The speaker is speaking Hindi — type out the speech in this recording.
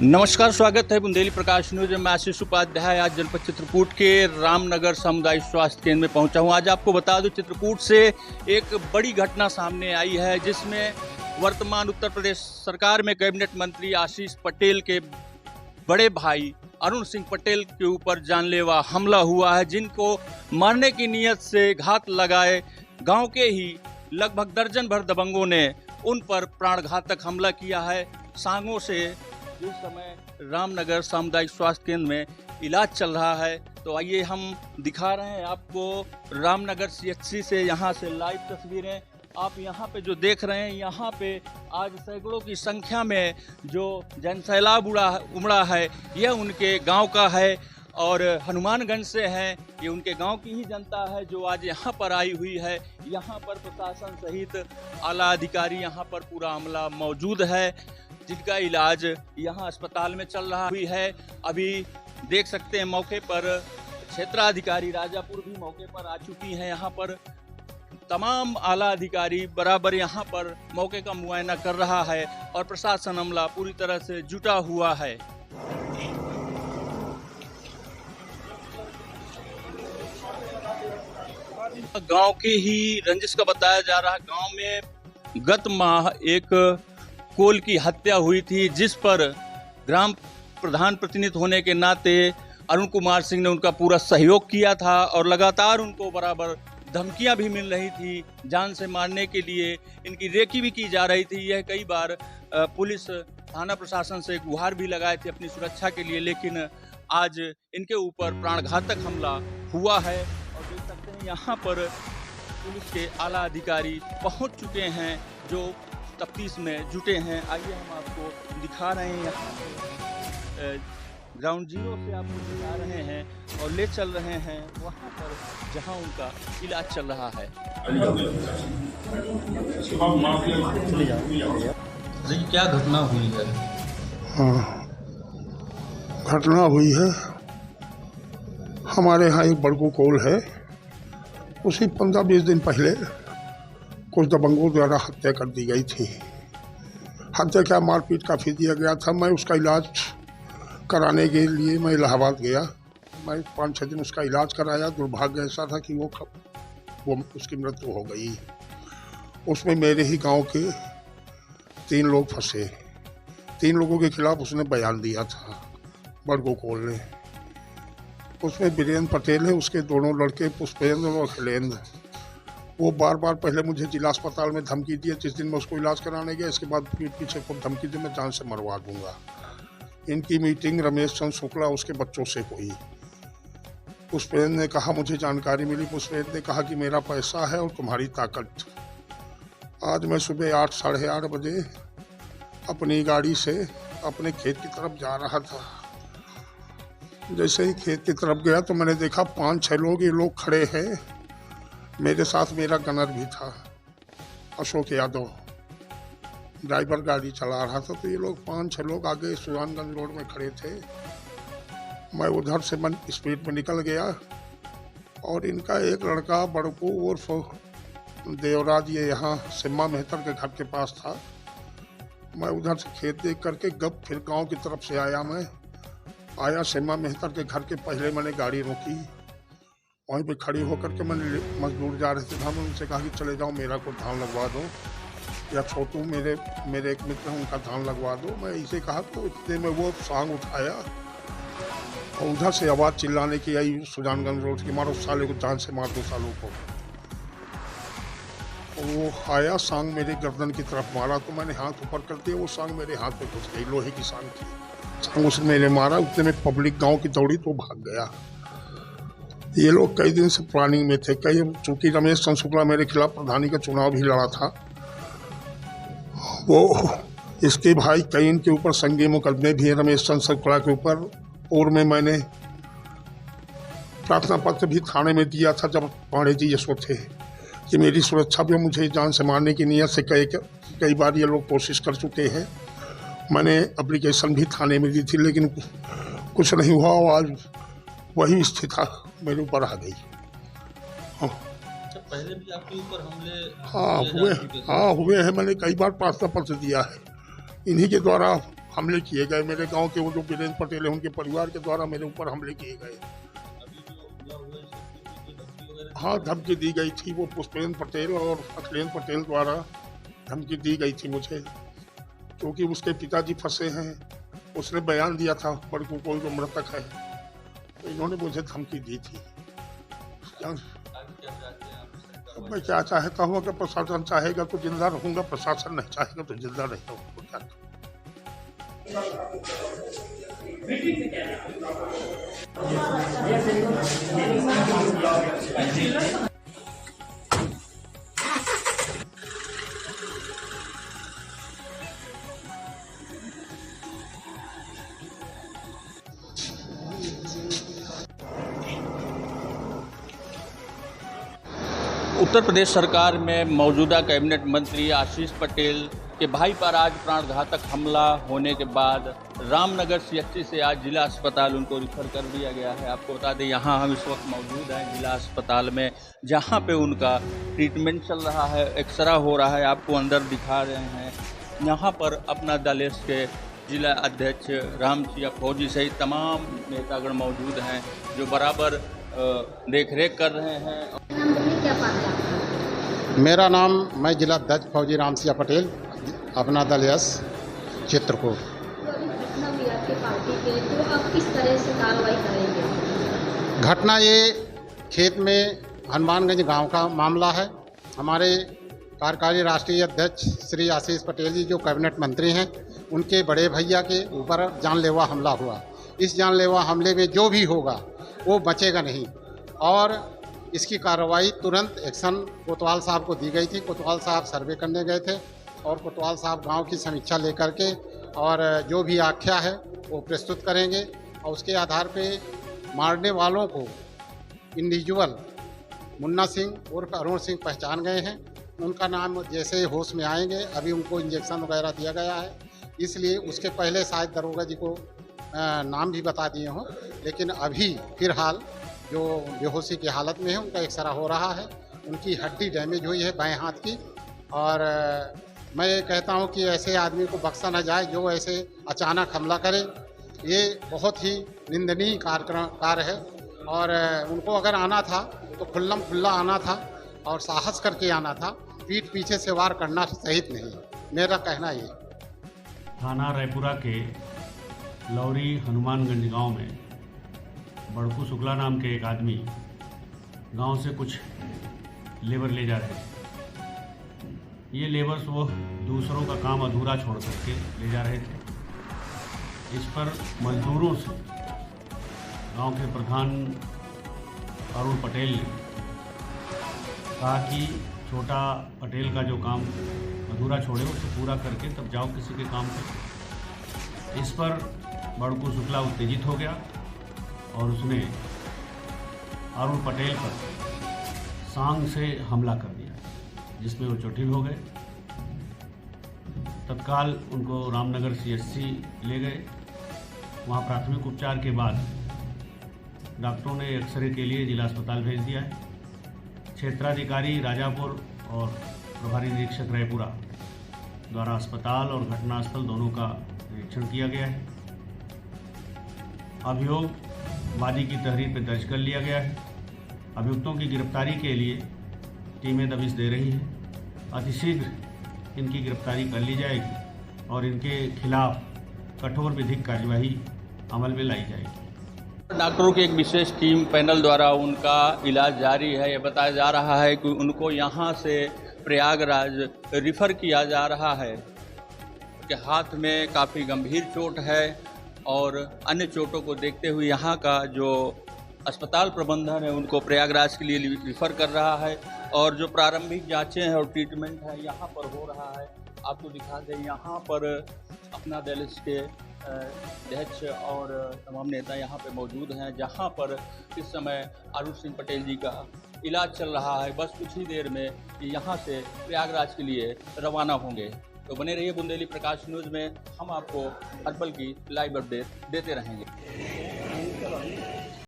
नमस्कार, स्वागत है बुंदेली प्रकाश न्यूज में। मैं आशीष उपाध्याय आज जनपद चित्रकूट के रामनगर सामुदायिक स्वास्थ्य केंद्र में पहुंचा हूं। आज आपको बता दूं, चित्रकूट से एक बड़ी घटना सामने आई है, जिसमें वर्तमान उत्तर प्रदेश सरकार में कैबिनेट मंत्री आशीष पटेल के बड़े भाई अरुण सिंह पटेल के ऊपर जानलेवा हमला हुआ है, जिनको मारने की नीयत से घात लगाए गाँव के ही लगभग दर्जन भर दबंगों ने उन पर प्राणघातक हमला किया है। सांगों से इस समय रामनगर सामुदायिक स्वास्थ्य केंद्र में इलाज चल रहा है। तो आइए हम दिखा रहे हैं आपको रामनगर सीएचसी से, यहाँ से लाइव तस्वीरें। आप यहाँ पे जो देख रहे हैं, यहाँ पे आज सैकड़ों की संख्या में जो जनसैलाब उमड़ा है, यह उनके गांव का है और हनुमानगंज से है। ये उनके गांव की ही जनता है जो आज यहाँ पर आई हुई है। यहाँ पर प्रशासन सहित आला अधिकारी यहाँ पर पूरा अमला मौजूद है, जिनका इलाज यहाँ अस्पताल में चल रहा है। अभी देख सकते हैं मौके पर क्षेत्राधिकारी राजापुर भी मौके पर आ चुकी हैं। यहाँ पर तमाम आला अधिकारी बराबर यहाँ पर मौके का मुआयना कर रहा है और प्रशासन अमला पूरी तरह से जुटा हुआ है। गांव के ही रंजिश का बताया जा रहा है, गांव में गत माह एक कोल की हत्या हुई थी, जिस पर ग्राम प्रधान प्रतिनिधि होने के नाते अरुण कुमार सिंह ने उनका पूरा सहयोग किया था और लगातार उनको बराबर धमकियां भी मिल रही थी। जान से मारने के लिए इनकी रेकी भी की जा रही थी। यह कई बार पुलिस थाना प्रशासन से गुहार भी लगाए थे अपनी सुरक्षा के लिए, लेकिन आज इनके ऊपर प्राणघातक हमला हुआ है। और देख सकते हैं यहाँ पर पुलिस के आला अधिकारी पहुँच चुके हैं जो तफ्तीश में जुटे हैं। आइए हम आपको दिखा रहे हैं, यहाँ ग्राउंड जीरो से आपको दिखा रहे हैं और ले चल रहे हैं वहाँ पर जहाँ उनका इलाज चल रहा है। जी, क्या घटना हुई है? घटना हुई है, हमारे यहाँ एक बड़कू कोल है, उसी 15-20 दिन पहले कुछ दबंगों द्वारा हत्या कर दी गई थी। हत्या क्या, मारपीट काफ़ी दिया गया था। मैं उसका इलाज कराने के लिए मैं इलाहाबाद गया। मैं 5-6 दिन उसका इलाज कराया। दुर्भाग्य ऐसा था कि वो उसकी मृत्यु हो गई। उसमें मेरे ही गांव के 3 लोग फंसे। 3 लोगों के खिलाफ उसने बयान दिया था, बड़गो कोल ने। उसमें वीरेंद्र पटेल है, उसके दोनों लड़के पुष्पेंद्र और अखिलेंद्र। वो बार बार पहले मुझे जिला अस्पताल में धमकी दिए। जिस दिन मैं उसको इलाज कराने गया, इसके बाद पीठ पीछे खूब धमकी दी, मैं जान से मरवा दूंगा। इनकी मीटिंग रमेश चंद्र शुक्ला उसके बच्चों से हुई। पुष्पेंद्र ने कहा मुझे जानकारी मिली, पुष्पेंद्र ने कहा कि मेरा पैसा है और तुम्हारी ताकत। आज मैं सुबह 8 साढ़े 8 बजे अपनी गाड़ी से अपने खेत की तरफ जा रहा था। जैसे ही खेत की तरफ गया तो मैंने देखा 5-6 लोग, ये लोग खड़े हैं। मेरे साथ मेरा गनर भी था, अशोक यादव, ड्राइवर गाड़ी चला रहा था। तो ये लोग 5-6 लोग आगे सुजानगंज रोड में खड़े थे। मैं उधर से स्पीड में निकल गया और इनका एक लड़का बड़कू उर्फ देवराज, ये यहाँ सिम्मा मेहतर के घर के पास था। मैं उधर से खेत देख करके गप फिर गांव की तरफ से आया। मैं आया सिम्मा मेहतर के घर के पहले मैंने गाड़ी रोकी। वहीं पे खड़ी होकर के मैंने मजदूर जा रहे थे, मैंने उनसे कहा कि चले जाओ, मेरा को धान लगवा दो, या छोटू मेरे एक मित्र हैं, उनका धान लगवा दो। मैं इसे कहा तो इतने में वो सांग उठाया और उधर से आवाज़ चिल्लाने की आई सुजानगंज रोड की, मारो साले को, जान से मार दो सालों को। वो आया, सांग मेरे गर्दन की तरफ मारा तो मैंने हाथ ऊपर कर दिया। वो सांग मेरे हाथ में घुस गई, लोहे की सांग थी। सांग उसने मेरे मारा, उतने में पब्लिक गाँव की दौड़ी तो भाग गया। ये लोग कई दिन से प्लानिंग में थे। चूंकि रमेश चंद्र शुक्ला मेरे खिलाफ प्रधानी का चुनाव भी लड़ा था, वो इसके भाई कई इनके ऊपर संज्ञेय मुकदमे भी है रमेश चंद्र शुक्ला के ऊपर। और में मैंने प्रार्थना पत्र भी थाने में दिया था जब पांडे जी यशो थे, कि मेरी सुरक्षा भी, मुझे जान से मारने की नीयत से कई बार ये लोग कोशिश कर चुके हैं। मैंने एप्लीकेशन भी थाने में दी थी, लेकिन कुछ नहीं हुआ। आज वही स्थिति मेरे ऊपर आ गई। पहले भी आपके ऊपर हमले हुए हैं। मैंने कई बार प्रार्थना पत्र दिया है। इन्हीं के द्वारा हमले किए गए। मेरे गांव के वो जो वीरेंद्र पटेल है उनके परिवार के द्वारा मेरे ऊपर हमले किए गए। हाँ, धमकी दी गई थी, वो पुष्पेंद्र पटेल और अखिलेंद्र पटेल द्वारा धमकी दी गई थी मुझे, क्योंकि उसके पिताजी फंसे हैं। उसने बयान दिया था बड़कू कोई जो मृतक है, तो इन्होंने मुझे धमकी दी थी। मैं क्या चाहता हूँ, अगर प्रशासन चाहेगा तो जिंदा रहूंगा, प्रशासन नहीं चाहेगा तो जिंदा नहीं रहूंगा। उत्तर प्रदेश सरकार में मौजूदा कैबिनेट मंत्री आशीष पटेल के भाई पर आज प्राणघातक हमला होने के बाद रामनगर सीएचसी से आज जिला अस्पताल उनको रिफर कर दिया गया है। आपको बता दें, यहाँ हम इस वक्त मौजूद हैं जिला अस्पताल में, जहाँ पे उनका ट्रीटमेंट चल रहा है, एक्सरा हो रहा है। आपको अंदर दिखा रहे हैं। यहाँ पर अपना दल के जिला अध्यक्ष रामसिया फौजी सहित तमाम नेतागण मौजूद हैं, जो बराबर देख रेख कर रहे हैं। मेरा नाम, मैं जिला अध्यक्ष फौजी रामसिया पटेल, अपना दल यस चित्रकूट। घटना ये खेत में हनुमानगंज गांव का मामला है। हमारे कार्यकारी राष्ट्रीय अध्यक्ष श्री आशीष पटेल जी जो कैबिनेट मंत्री हैं, उनके बड़े भैया के ऊपर जानलेवा हमला हुआ। इस जानलेवा हमले में जो भी होगा वो बचेगा नहीं, और इसकी कार्रवाई तुरंत एक्शन कोतवाल साहब को दी गई थी। कोतवाल साहब सर्वे करने गए थे और कोतवाल साहब गांव की समीक्षा लेकर के और जो भी आख्या है वो प्रस्तुत करेंगे, और उसके आधार पे मारने वालों को इंडिविजुअल मुन्ना सिंह उर्फ अरुण सिंह पहचान गए हैं। उनका नाम जैसे होश में आएंगे, अभी उनको इंजेक्शन वगैरह दिया गया है, इसलिए उसके पहले शायद दरोगा जी को नाम भी बता दिए हों, लेकिन अभी फिलहाल जो बेहोशी की हालत में है उनका एक्सरा हो रहा है। उनकी हड्डी डैमेज हुई है बाएं हाथ की, और मैं ये कहता हूं कि ऐसे आदमी को बख्शा न जाए जो ऐसे अचानक हमला करे। ये बहुत ही निंदनीय कार्य है, और उनको अगर आना था तो खुल्लम खुल्ला आना था और साहस करके आना था, पीठ पीछे से वार करना सहित नहीं, मेरा कहना ये। थाना रायपुरा के लौरी हनुमानगंज गांव में बड़कू शुक्ला नाम के एक आदमी गांव से कुछ लेबर ले जा रहे थे। ये लेबर्स वो दूसरों का काम अधूरा छोड़ करके ले जा रहे थे। इस पर मजदूरों से गांव के प्रधान अरुण पटेल ने कहा कि छोटा पटेल का जो काम अधूरा छोड़े उसे पूरा करके तब जाओ किसी के काम पर। इस पर बड़कू शुक्ला उत्तेजित हो गया और उसने अरुण पटेल पर सांग से हमला कर दिया, जिसमें वो चोटिल हो गए। तत्काल उनको रामनगर सीएचसी ले गए। वहाँ प्राथमिक उपचार के बाद डॉक्टरों ने एक्सरे के लिए जिला अस्पताल भेज दिया है। क्षेत्राधिकारी राजापुर और प्रभारी निरीक्षक रायपुरा द्वारा अस्पताल और घटनास्थल दोनों का निरीक्षण किया गया है। अभियोग वादी की तहरीर पर दर्ज कर लिया गया है। अभियुक्तों की गिरफ्तारी के लिए टीमें दबिश दे रही हैं। अतिशीघ्र इनकी गिरफ्तारी कर ली जाएगी और इनके खिलाफ कठोर विधिक कार्यवाही अमल में लाई जाएगी। डॉक्टरों की एक विशेष टीम पैनल द्वारा उनका इलाज जारी है। ये बताया जा रहा है कि उनको यहाँ से प्रयागराज रिफ़र किया जा रहा है। उनके हाथ में काफ़ी गंभीर चोट है और अन्य चोटों को देखते हुए यहाँ का जो अस्पताल प्रबंधन है उनको प्रयागराज के लिए रिफ़र कर रहा है, और जो प्रारंभिक जांचें हैं और ट्रीटमेंट है यहाँ पर हो रहा है। आपको दिखा दें, यहाँ पर अपना दल के अध्यक्ष और तमाम नेता यहाँ पे मौजूद हैं, जहाँ पर इस समय अरुण सिंह पटेल जी का इलाज चल रहा है। बस कुछ ही देर में यहाँ से प्रयागराज के लिए रवाना होंगे। तो बने रहिए बुंदेली प्रकाश न्यूज़ में, हम आपको हर पल की लाइव अपडेट देते रहेंगे।